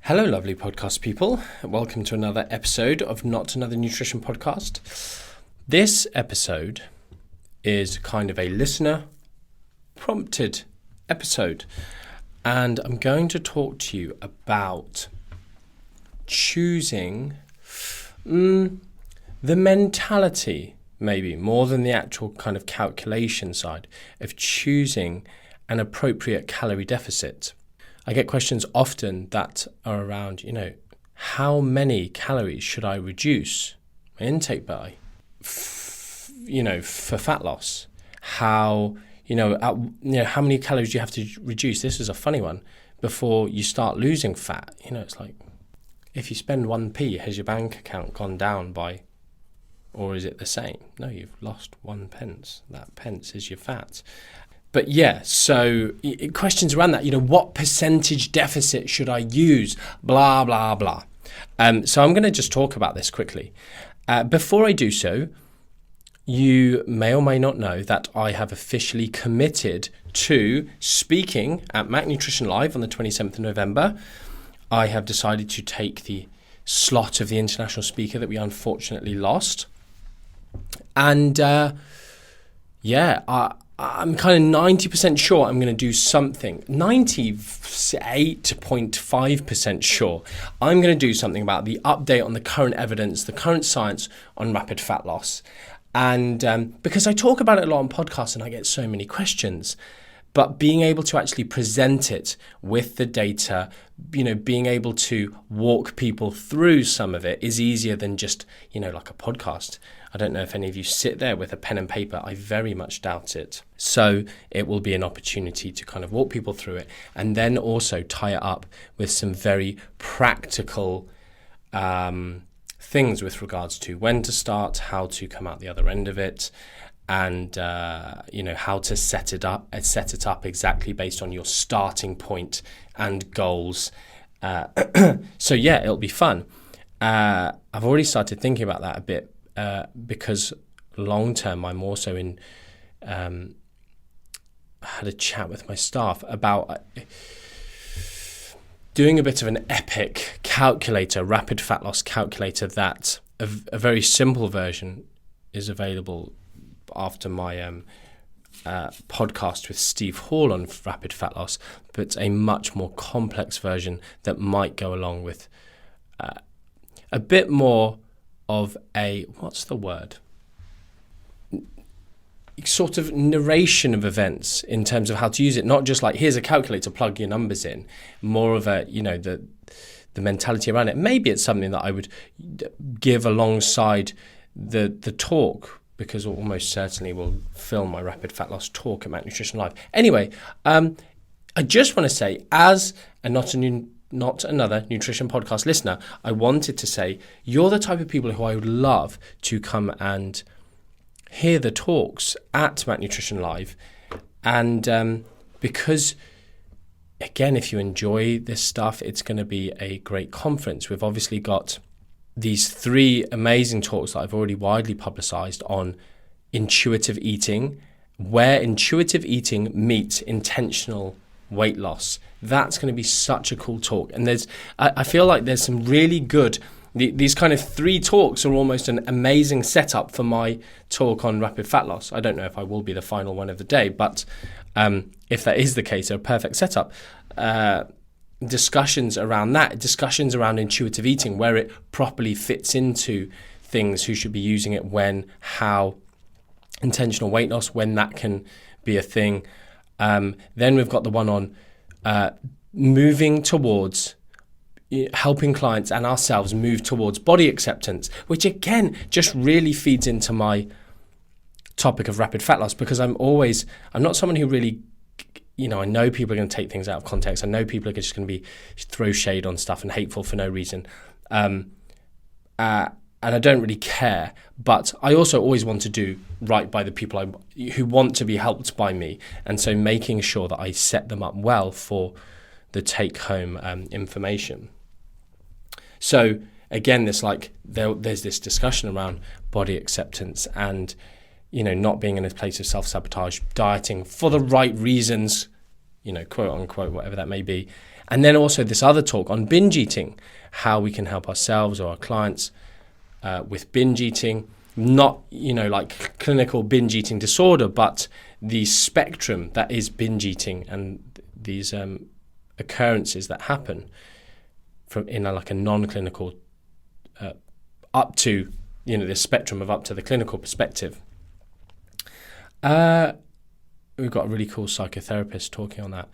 Hello, lovely podcast people. Welcome to another episode of Not Another Nutrition Podcast. This episode is kind of a listener prompted episode, and I'm going to talk to you about choosing the mentality, maybe more than the actual kind of calculation side of choosing an appropriate calorie deficit. I get questions often that are around, how many calories should I reduce my intake by, for fat loss? How many calories do you have to reduce? This is a funny one. Before you start losing fat, it's like, if you spend 1p, has your bank account gone down by, or is it the same? No, you've lost 1 pence. That pence is your fat. But yeah, so questions around that, what percentage deficit should I use? Blah, blah, blah. So I'm going to just talk about this quickly. Before I do so, you may or may not know that I have officially committed to speaking at Mac Nutrition Live on the 27th of November. I have decided to take the slot of the international speaker that we unfortunately lost. And I'm kind of 90% sure I'm going to do something, 98.5% sure I'm going to do something about the update on the current evidence, the current science on rapid fat loss. And because I talk about it a lot on podcasts and I get so many questions, but being able to actually present it with the data, being able to walk people through some of it is easier than just, like a podcast. I don't know if any of you sit there with a pen and paper. I very much doubt it. So it will be an opportunity to kind of walk people through it and then also tie it up with some very practical things with regards to when to start, how to come out the other end of it, and how to set it up exactly based on your starting point and goals. So yeah, it'll be fun. I've already started thinking about that a bit because long term I'm also in. I had a chat with my staff about doing a bit of an epic calculator, rapid fat loss calculator. That a very simple version is available after my podcast with Steve Hall on rapid fat loss, but a much more complex version that might go along with a bit more of a, sort of narration of events in terms of how to use it, not just like, here's a calculator, plug your numbers in, more of a, the mentality around it. Maybe it's something that I would give alongside the talk, because almost certainly we'll film my rapid fat loss talk at Mac Nutrition Live. Anyway, I just want to say, as a not another nutrition podcast listener, I wanted to say you're the type of people who I would love to come and hear the talks at Mac Nutrition Live. And because, again, if you enjoy this stuff, it's going to be a great conference. We've obviously got these 3 amazing talks that I've already widely publicized on intuitive eating, where intuitive eating meets intentional weight loss. That's going to be such a cool talk. And I feel like there's some really good, these kind of 3 talks are almost an amazing setup for my talk on rapid fat loss. I don't know if I will be the final one of the day, but if that is the case, a perfect setup. Discussions around that, discussions around intuitive eating, where it properly fits into things, who should be using it when, how, intentional weight loss, when that can be a thing. Then we've got the one on moving towards helping clients and ourselves move towards body acceptance, which again just really feeds into my topic of rapid fat loss, because I'm not someone who really, I know people are going to take things out of context. I know people are just going to throw shade on stuff and hateful for no reason. And I don't really care, but I also always want to do right by the people who want to be helped by me. And so making sure that I set them up well for the take-home information. So again, there's this discussion around body acceptance and, not being in a place of self-sabotage, dieting for the right reasons, quote unquote, whatever that may be. And then also this other talk on binge eating, how we can help ourselves or our clients with binge eating, not, like clinical binge eating disorder, but the spectrum that is binge eating and these occurrences that happen from in a non-clinical up to, the spectrum of up to the clinical perspective. We've got a really cool psychotherapist talking on that.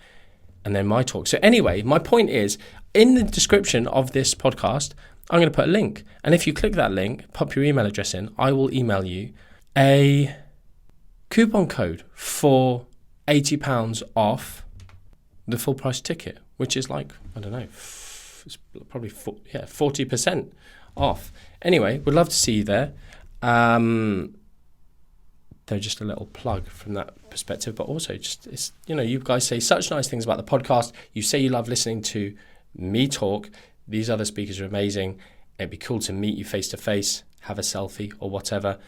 And then my talk. So anyway, my point is, in the description of this podcast, I'm going to put a link. And if you click that link, pop your email address in, I will email you a coupon code for £80 off the full price ticket, which is like, I don't know, it's probably 40% off. Anyway, would love to see you there. They're just a little plug from that perspective, but also just, it's, you guys say such nice things about the podcast. You say you love listening to me talk. These other speakers are amazing. It'd be cool to meet you face to face, have a selfie or whatever,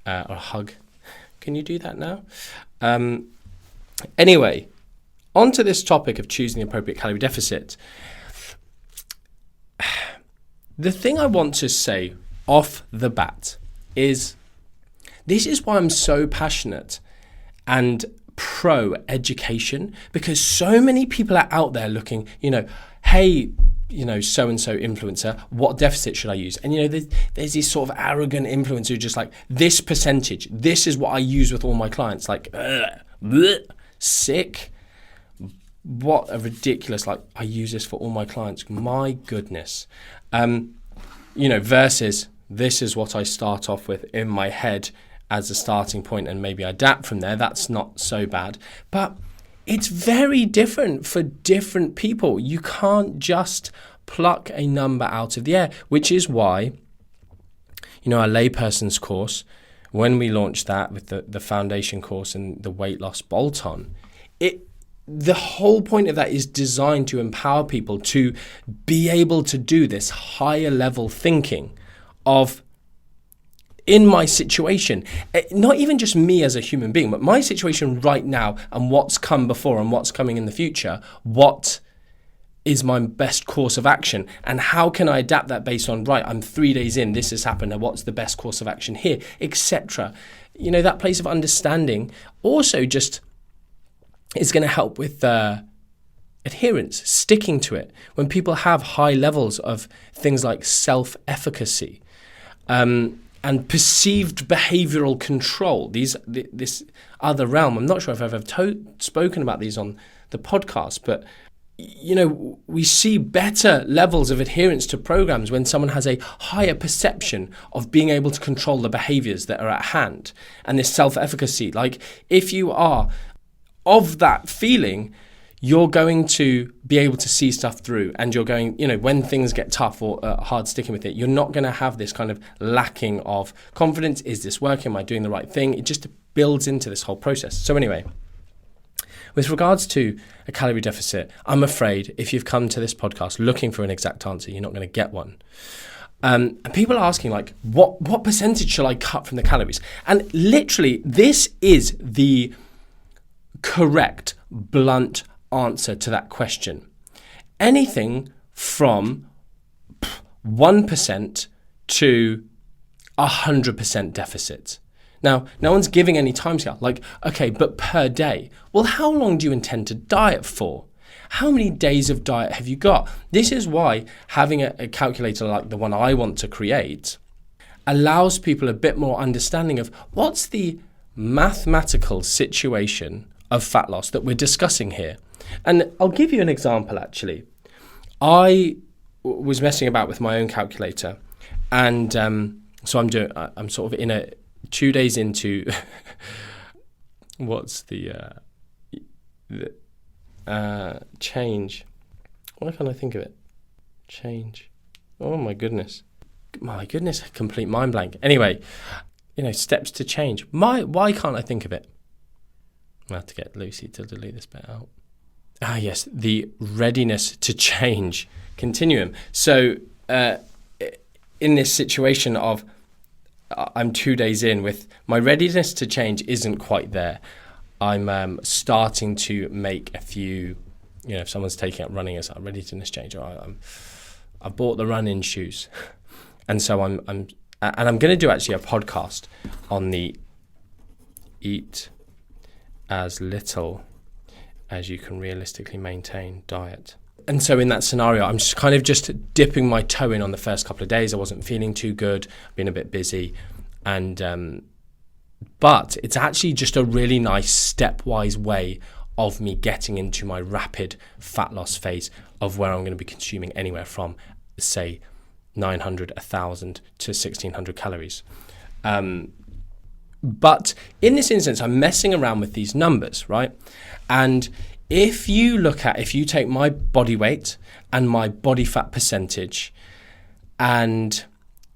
or a hug. Can you do that now? Anyway, on to this topic of choosing the appropriate calorie deficit. The thing I want to say off the bat is, this is why I'm so passionate and pro education, because so many people are out there looking, hey, so-and-so influencer, what deficit should I use? And, there's these sort of arrogant influencers who just like, this percentage, this is what I use with all my clients. Like, bleh, sick. What a ridiculous, I use this for all my clients. My goodness. Versus this is what I start off with in my head as a starting point, and maybe I adapt from there. That's not so bad. But it's very different for different people. You can't just pluck a number out of the air, which is why, our layperson's course, when we launched that with the foundation course and the weight loss bolt-on, the whole point of that is designed to empower people to be able to do this higher level thinking of, in my situation, not even just me as a human being, but my situation right now and what's come before and what's coming in the future, what is my best course of action, and how can I adapt that based on, right, I'm 3 days in, this has happened, and what's the best course of action here, etc. That place of understanding also just is going to help with adherence, sticking to it. When people have high levels of things like self-efficacy, and perceived behavioral control, this other realm. I'm not sure if I've ever spoken about these on the podcast, but we see better levels of adherence to programs when someone has a higher perception of being able to control the behaviors that are at hand, and this self-efficacy. Like, if you are of that feeling, you're going to be able to see stuff through, and you're going, when things get tough or hard sticking with it, you're not going to have this kind of lacking of confidence. Is this working? Am I doing the right thing? It just builds into this whole process. So anyway, with regards to a calorie deficit, I'm afraid if you've come to this podcast looking for an exact answer, you're not going to get one. And people are asking, what percentage shall I cut from the calories? And literally, this is the correct, blunt answer to that question. Anything from 1% to 100% deficit. Now, no one's giving any timescale. Okay, but per day. Well, how long do you intend to diet for? How many days of diet have you got? This is why having a calculator like the one I want to create allows people a bit more understanding of what's the mathematical situation of fat loss that we're discussing here. And I'll give you an example, actually. I was messing about with my own calculator, and so I'm sort of in 2 days into what's the change. Why can't I think of it? Change. Oh my goodness, complete mind blank. Anyway, steps to change. Why can't I think of it? I'll have to get Lucy to delete this bit out. Yes, the readiness to change continuum. So in this situation of I'm 2 days in, with my readiness to change isn't quite there. I'm starting to make a few if someone's taking up running, it's like readiness change. I bought the running shoes, and so I'm going to do actually a podcast on the eat as little as you can realistically maintain diet. And so in that scenario, I'm just kind of just dipping my toe in on the first couple of days. I wasn't feeling too good, been a bit busy, and but it's actually just a really nice stepwise way of me getting into my rapid fat loss phase of where I'm going to be consuming anywhere from, say, 900, 1,000 to 1,600 calories. But in this instance, I'm messing around with these numbers, right? And if you take my body weight and my body fat percentage, and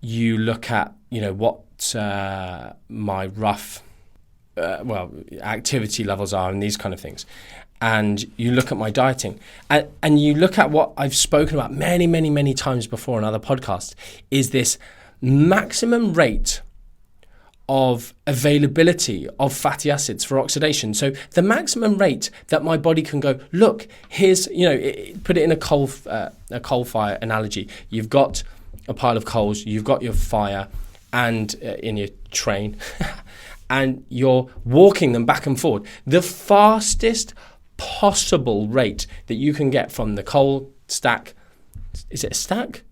you look at, what my rough activity levels are and these kind of things, and you look at my dieting, and you look at what I've spoken about many, many, many times before in other podcasts, is this maximum rate of availability of fatty acids for oxidation. So the maximum rate that my body can go, look, here's, put it in a coal fire analogy. You've got a pile of coals, you've got your fire, and in your train, and you're walking them back and forward. The fastest possible rate that you can get from the coal stack, is it a stack?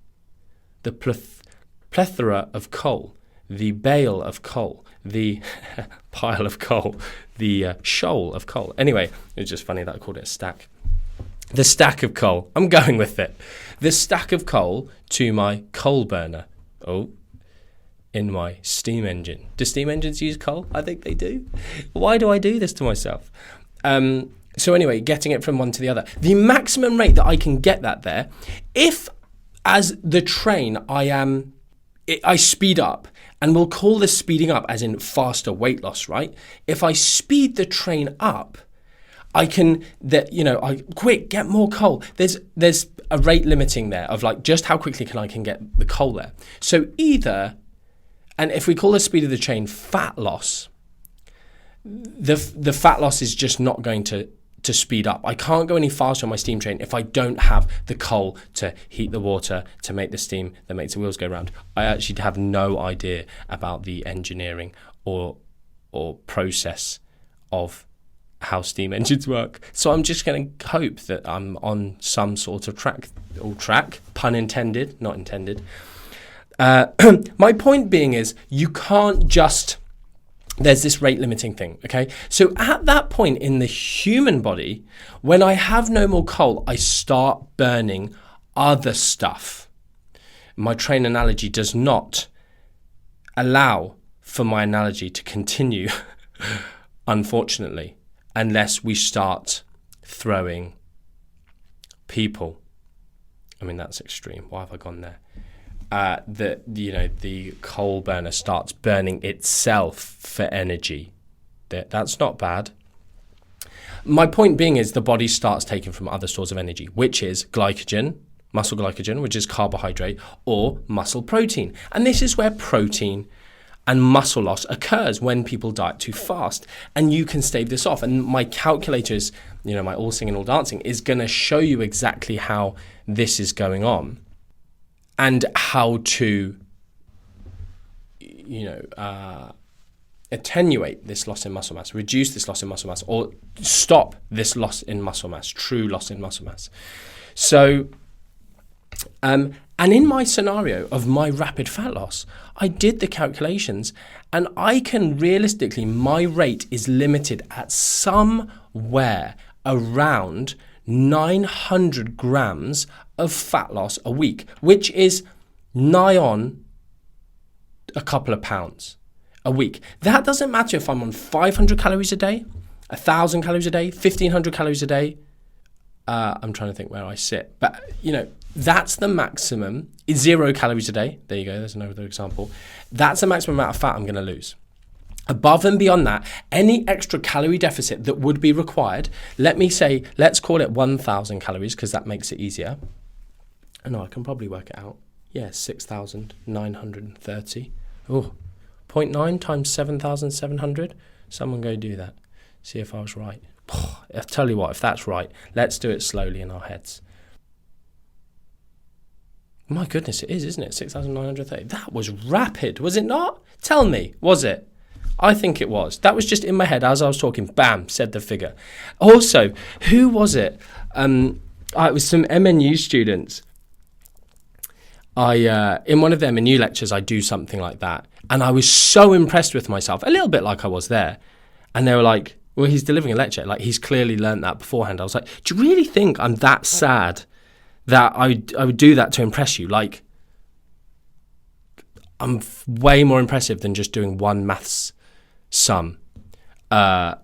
The plethora of coal, the bale of coal, the pile of coal, the shoal of coal. Anyway, it's just funny that I called it a stack. The stack of coal. I'm going with it. The stack of coal to my coal burner. In my steam engine. Do steam engines use coal? I think they do. Why do I do this to myself? So anyway, getting it from one to the other. The maximum rate that I can get that there, if as the train I speed up, and we'll call this speeding up as in faster weight loss, right? If I speed the train up, I can, quick, get more coal. There's a rate limiting there of like just how quickly I can get the coal there. So either, and if we call the speed of the train fat loss, the fat loss is just not going to speed up. I can't go any faster on my steam train if I don't have the coal to heat the water, to make the steam that makes the wheels go round. I actually have no idea about the engineering or process of how steam engines work. So I'm just going to hope that I'm on some sort of track, pun intended, not intended. My point being is you can't just, there's this rate limiting thing, okay? So at that point in the human body, when I have no more coal, I start burning other stuff. My train analogy does not allow for my analogy to continue, unfortunately, unless we start throwing people. I mean, that's extreme. Why have I gone there? The coal burner starts burning itself for energy. That's not bad. My point being is the body starts taking from other stores of energy, which is glycogen, muscle glycogen, which is carbohydrate, or muscle protein. And this is where protein and muscle loss occurs when people diet too fast. And you can stave this off. And my calculators, my all singing, all dancing, is going to show you exactly how this is going on. And how to, attenuate this loss in muscle mass, reduce this loss in muscle mass, or stop this loss in muscle mass, true loss in muscle mass. So, and in my scenario of my rapid fat loss, I did the calculations, and I can realistically, my rate is limited at somewhere around 900 grams of fat loss a week, which is nigh on a couple of pounds a week. That doesn't matter if I'm on 500 calories a day, 1,000 calories a day, 1,500 calories a day. I'm trying to think where I sit, but that's the maximum. 0 calories a day. There you go. There's another example. That's the maximum amount of fat I'm going to lose. Above and beyond that, any extra calorie deficit that would be required, let's call it 1,000 calories because that makes it easier. I know I can probably work it out. Yeah, 6,930. Oh, 0.9 times 7,700. Someone go do that. See if I was right. I'll tell you what, if that's right, let's do it slowly in our heads. My goodness, it is, isn't it? 6,930. That was rapid, was it not? Tell me, was it? I think it was. That was just in my head as I was talking. Bam, said the figure. Also, who was it? It was some MNU students. In one of their MNU lectures, I do something like that. And I was so impressed with myself, a little bit like I was there. And they were like, well, he's delivering a lecture. Like, he's clearly learned that beforehand. I was like, do you really think I'm that sad that I would do that to impress you? Like, I'm way more impressive than just doing one maths sum. I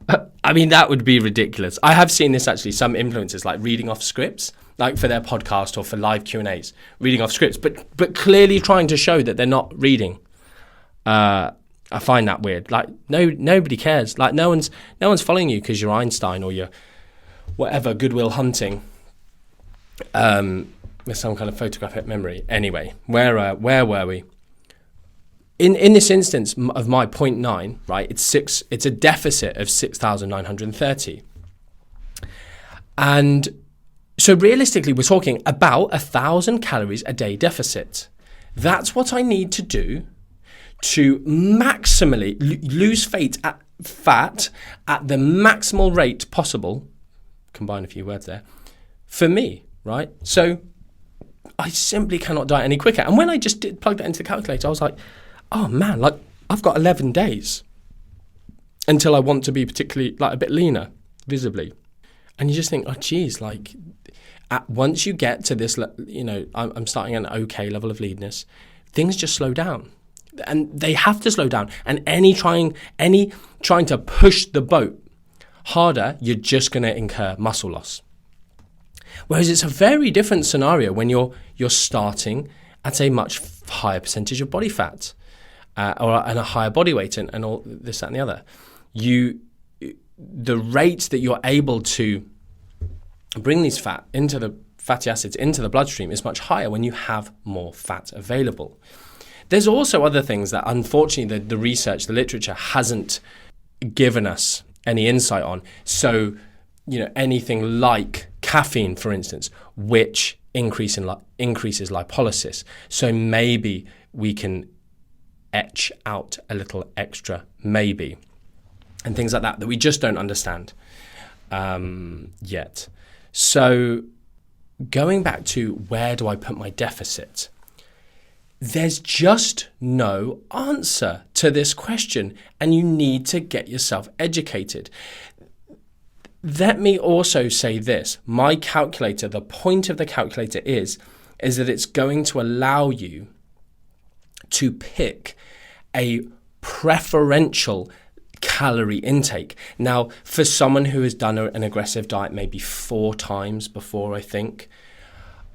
mean, that would be ridiculous. I have seen this actually, some influencers like reading off scripts, like for their podcast or for live Q&As, reading off scripts, but clearly trying to show that they're not reading. I find that weird. Like, nobody cares. Like, no one's following you because you're Einstein or you're whatever, Goodwill Hunting, with some kind of photographic memory. Anyway, where were we? In this instance of my 0.9, right? It's a deficit of 6,930, and so realistically, we're talking about 1,000 calories a day deficit. That's what I need to do to maximally lose fat at the maximal rate possible. Combine a few words there. For me, right? So I simply cannot diet any quicker. And when I just plugged that into the calculator, I was like, oh man, like I've got 11 days until I want to be particularly like a bit leaner, visibly. And you just think, oh geez, like once you get to this, I'm starting at an okay level of leanness, things just slow down. And they have to slow down. And any trying to push the boat harder, you're just going to incur muscle loss. Whereas it's a very different scenario when you're starting at a much higher percentage of body fat, and a higher body weight and all this, that, and the other. The rate that you're able to bring these fatty acids into the bloodstream is much higher when you have more fat available. There's also other things that, unfortunately, the research, the literature hasn't given us any insight on. So, anything like caffeine, for instance, which increases lipolysis. So maybe we can etch out a little extra, maybe, and things like that we just don't understand yet. So going back to where do I put my deficit? There's just no answer to this question, and you need to get yourself educated. Let me also say this. My calculator, the point of the calculator is that it's going to allow you to pick a preferential calorie intake. Now, for someone who has done an aggressive diet maybe 4 times before, I think,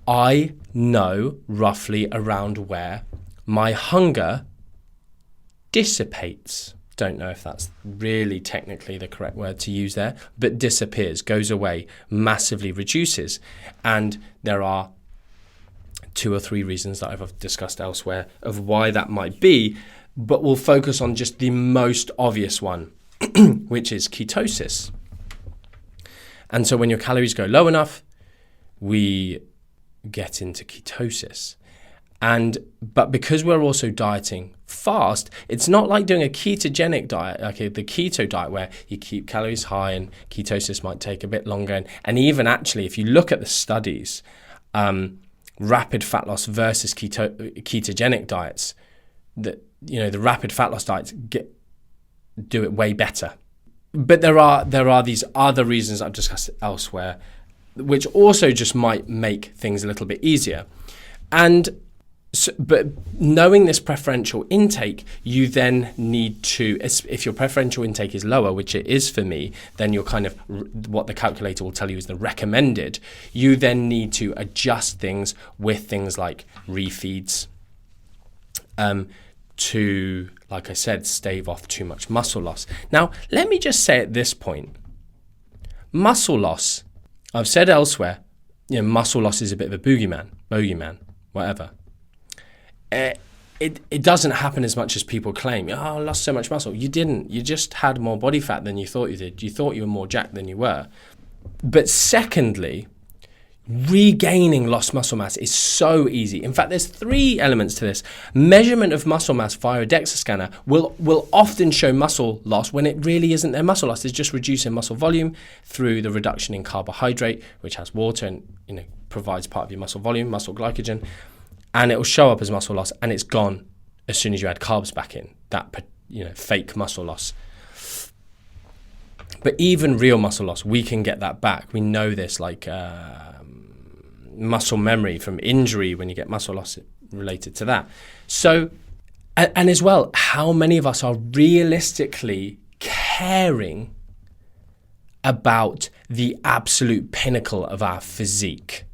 I know roughly around where my hunger dissipates. Don't know if that's really technically the correct word to use there, but disappears, goes away, massively reduces. And there are 2 or 3 reasons that I've discussed elsewhere of why that might be, but we'll focus on just the most obvious one, which is ketosis. And so when your calories go low enough, we get into ketosis. But because we're also dieting fast, it's not like doing a ketogenic diet, like the keto diet, where you keep calories high and ketosis might take a bit longer. And even actually, if you look at the studies, rapid fat loss versus ketogenic diets, the rapid fat loss diets do it way better. But there are these other reasons I've discussed elsewhere, which also just might make things a little bit easier. But knowing this preferential intake, you then need to, if your preferential intake is lower, which it is for me, then you're kind of, what the calculator will tell you is the recommended, you then need to adjust things with things like refeeds to, like I said, stave off too much muscle loss. Now, let me just say at this point, muscle loss, I've said elsewhere, muscle loss is a bit of a bogeyman, whatever. it doesn't happen as much as people claim. Oh, I lost so much muscle. You didn't. You just had more body fat than you thought you did. You thought you were more jacked than you were. But secondly, regaining lost muscle mass is so easy. In fact, there's 3 elements to this. Measurement of muscle mass via a DEXA scanner will often show muscle loss when it really isn't their muscle loss. It's just reducing muscle volume through the reduction in carbohydrate, which has water and provides part of your muscle volume, muscle glycogen, and it will show up as muscle loss, and it's gone as soon as you add carbs back in. That fake muscle loss. But even real muscle loss, we can get that back. We know this, like muscle memory from injury when you get muscle loss related to that. So, and as well, how many of us are realistically caring about the absolute pinnacle of our physique?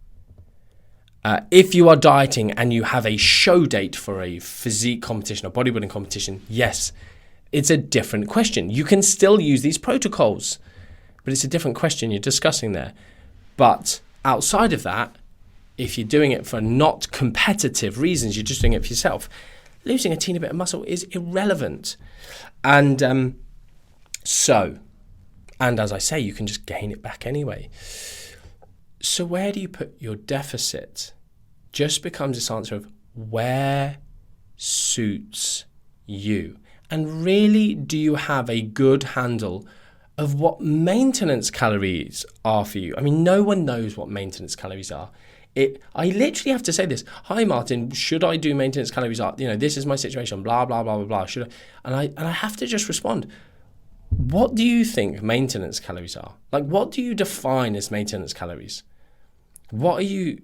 If you are dieting and you have a show date for a physique competition or bodybuilding competition, yes, it's a different question. You can still use these protocols, but it's a different question you're discussing there. But outside of that, if you're doing it for not competitive reasons, you're just doing it for yourself, losing a teeny bit of muscle is irrelevant. And and as I say, you can just gain it back anyway. So where do you put your deficit? Just becomes this answer of where suits you. And really, do you have a good handle of what maintenance calories are for you? I mean, no one knows what maintenance calories are. I literally have to say this. Hi, Martin, should I do maintenance calories? This is my situation, blah, blah, blah, blah, blah. Should I? And I have to just respond. What do you think maintenance calories are? Like, what do you define as maintenance calories? Where are you,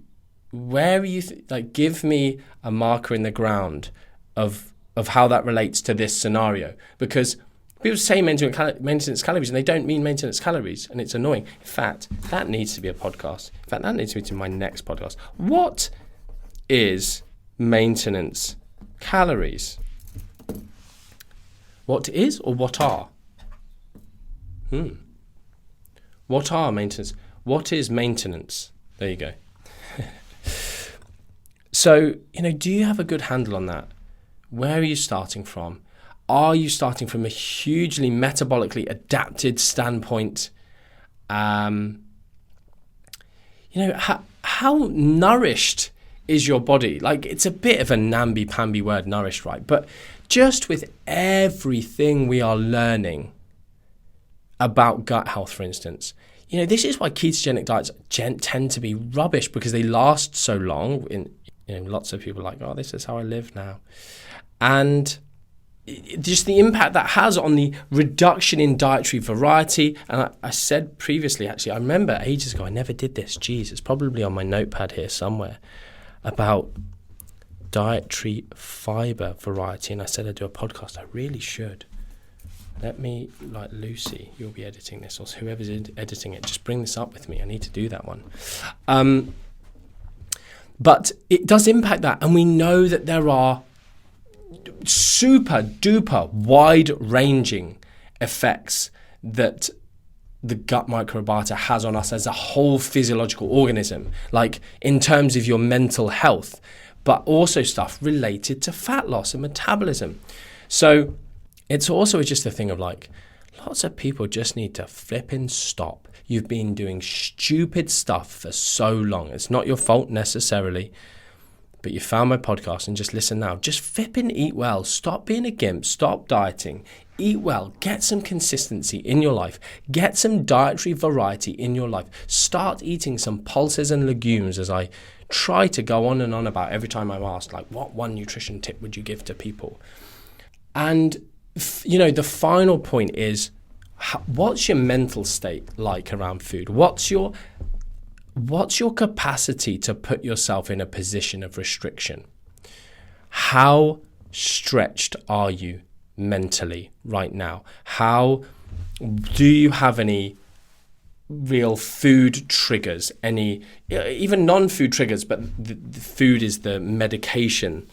give me a marker in the ground of how that relates to this scenario. Because people say maintenance calories and they don't mean maintenance calories, and it's annoying. In fact, that needs to be a podcast. In fact, that needs to be my next podcast. What is maintenance calories? What is or what are? What are maintenance? What is maintenance? There you go. So, do you have a good handle on that? Where are you starting from? Are you starting from a hugely metabolically adapted standpoint? How nourished is your body? Like, it's a bit of a namby-pamby word, nourished, right? But just with everything we are learning about gut health, for instance, this is why ketogenic diets tend to be rubbish, because they last so long. Lots of people are like, oh, this is how I live now. And just the impact that has on the reduction in dietary variety. And I said previously, actually, I remember ages ago, I never did this. Geez, it's probably on my notepad here somewhere, about dietary fiber variety. And I said I'd do a podcast. I really should. Let me, Lucy, you'll be editing this, or whoever's editing it, just bring this up with me. I need to do that one. But it does impact that. And we know that there are super duper wide-ranging effects that the gut microbiota has on us as a whole physiological organism, like in terms of your mental health, but also stuff related to fat loss and metabolism. So it's also just a thing of lots of people just need to flipping stop. You've been doing stupid stuff for so long. It's not your fault necessarily, but you found my podcast and just listen now. Just flipping eat well. Stop being a gimp. Stop dieting. Eat well. Get some consistency in your life. Get some dietary variety in your life. Start eating some pulses and legumes, as I try to go on and on about every time I'm asked, what one nutrition tip would you give to people? And the final point is, what's your mental state like around food? What's your capacity to put yourself in a position of restriction? How stretched are you mentally right now? Do you have any real food triggers? Any, even non-food triggers, but the food is the medication,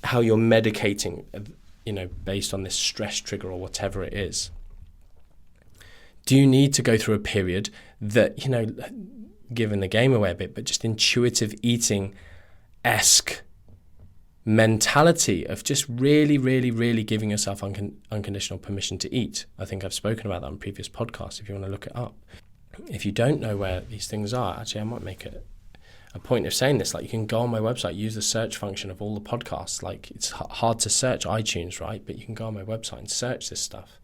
how you're medicating, based on this stress trigger or whatever it is. Do you need to go through a period that, giving the game away a bit, but just intuitive eating-esque mentality of just really, really, really giving yourself unconditional permission to eat. I think I've spoken about that on previous podcasts if you want to look it up. If you don't know where these things are, actually I might make it a point of saying this, like you can go on my website, use the search function of all the podcasts. Like it's hard to search iTunes, right? But you can go on my website and search this stuff.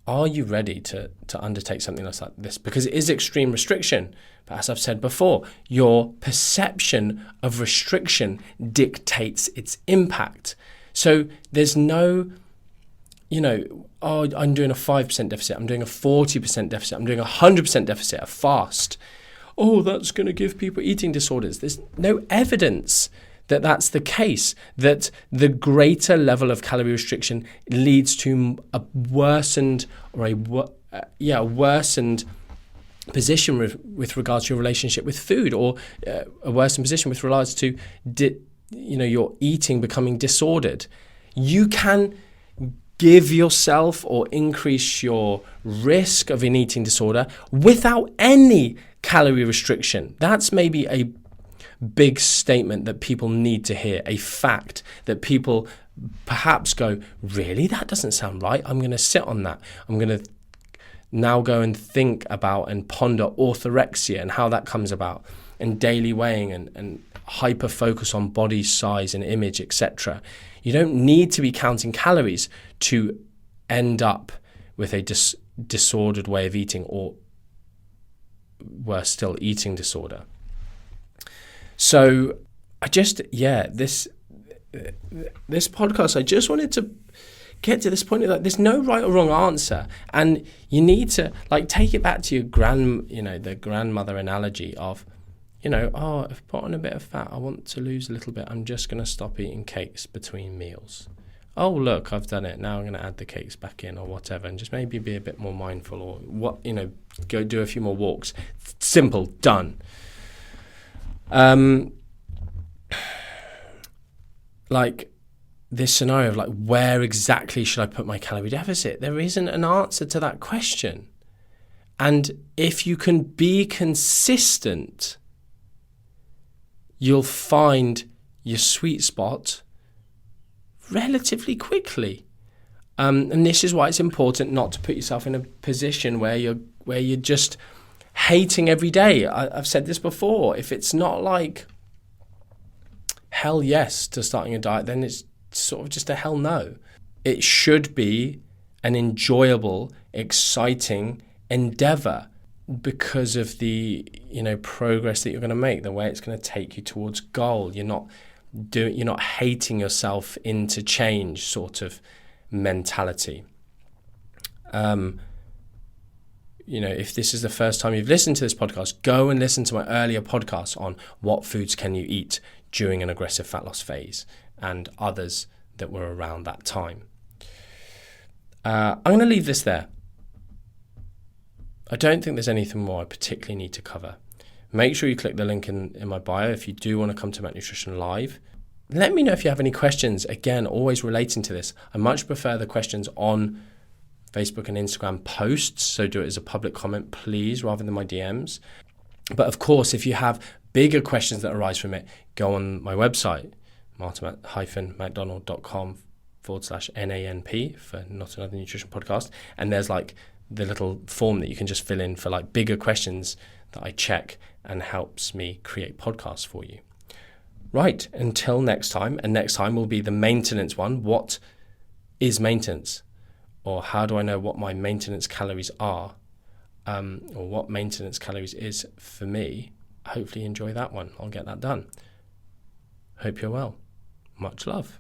Are you ready to undertake something like this? Because it is extreme restriction. But as I've said before, your perception of restriction dictates its impact. So there's no, I'm doing a 5% deficit, I'm doing a 40% deficit, I'm doing a 100% deficit, a fast. Oh, that's going to give people eating disorders. There's no evidence that that's the case, that the greater level of calorie restriction leads to a worsened position with regards to your relationship with food, or a worsened position with regards to your eating becoming disordered. You can give yourself or increase your risk of an eating disorder without any calorie restriction. That's maybe a big statement that people need to hear, a fact that people perhaps go, really? That doesn't sound right. I'm going to sit on that. I'm going to now go and think about and ponder orthorexia and how that comes about, and daily weighing and hyper focus on body size and image, etc. You don't need to be counting calories to end up with a disordered way of eating, or worse still, eating disorder. So this podcast, I just wanted to get to this point of there's no right or wrong answer, and you need to take it back to your the grandmother analogy of, I've put on a bit of fat, I want to lose a little bit, I'm just going to stop eating cakes between meals. Oh, look, I've done it. Now I'm going to add the cakes back in or whatever, and just maybe be a bit more mindful, or go do a few more walks. Simple, done. This scenario of where exactly should I put my calorie deficit? There isn't an answer to that question. And if you can be consistent, you'll find your sweet spot relatively quickly. And this is why it's important not to put yourself in a position where you're just hating every day. I've said this before. If it's not like hell yes to starting a diet, then it's sort of just a hell no. It should be an enjoyable, exciting endeavor because of the progress that you're going to make, the way it's going to take you towards goal. You're not hating yourself into change sort of mentality. If this is the first time you've listened to this podcast, go and listen to my earlier podcast on what foods can you eat during an aggressive fat loss phase, and others that were around that time. I'm going to leave this there. I don't think there's anything more I particularly need to cover. Make sure you click the link in my bio if you do want to come to Mac Nutrition Live. Let me know if you have any questions, again, always relating to this. I much prefer the questions on Facebook and Instagram posts, so do it as a public comment, please, rather than my DMs. But of course, if you have bigger questions that arise from it, go on my website, martin-mcdonald.com/NANP for Not Another Nutrition Podcast. And there's the little form that you can just fill in for bigger questions that I check and helps me create podcasts for you. Right, until next time, and next time will be the maintenance one. What is maintenance? Or how do I know what my maintenance calories are? Or what maintenance calories is for me? Hopefully you enjoy that one. I'll get that done. Hope you're well. Much love.